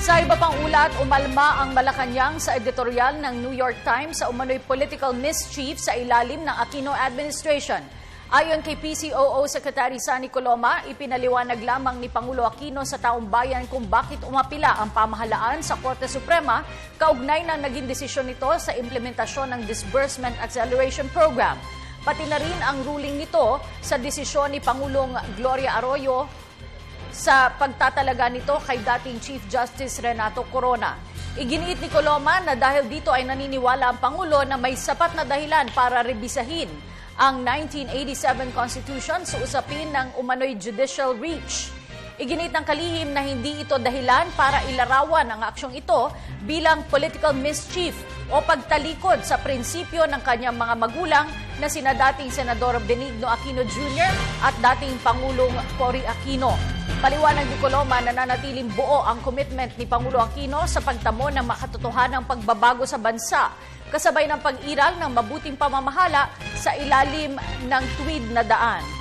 Sa iba pang ulat, umalma ang Malacanang sa editorial ng New York Times sa umano'y political mischief sa ilalim ng Aquino administration. Ayon kay PCOO Secretary Sunny Coloma, ipinaliwanag lamang ni Pangulo Aquino sa taong bayan kung bakit umapila ang pamahalaan sa Korte Suprema kaugnay ng naging desisyon nito sa implementasyon ng Disbursement Acceleration Program. Pati na rin ang ruling nito sa desisyon ni Pangulong Gloria Arroyo sa pagtatalaga nito kay dating Chief Justice Renato Corona. Iginiit ni Coloma na dahil dito ay naniniwala ang Pangulo na may sapat na dahilan para rebisahin ang 1987 Constitution sa usapin ng umano'y judicial reach. Iginit ng kalihim na hindi ito dahilan para ilarawan ang aksyong ito bilang political mischief o pagtalikod sa prinsipyo ng kanyang mga magulang na sina dating Senador Benigno Aquino Jr. at dating Pangulong Cory Aquino. Paliwanag ni Coloma na nanatiling buo ang commitment ni Pangulo Aquino sa pagtamo ng makatotohanang pagbabago sa bansa, kasabay ng pag-iral ng mabuting pamamahala sa ilalim ng tuwid na daan.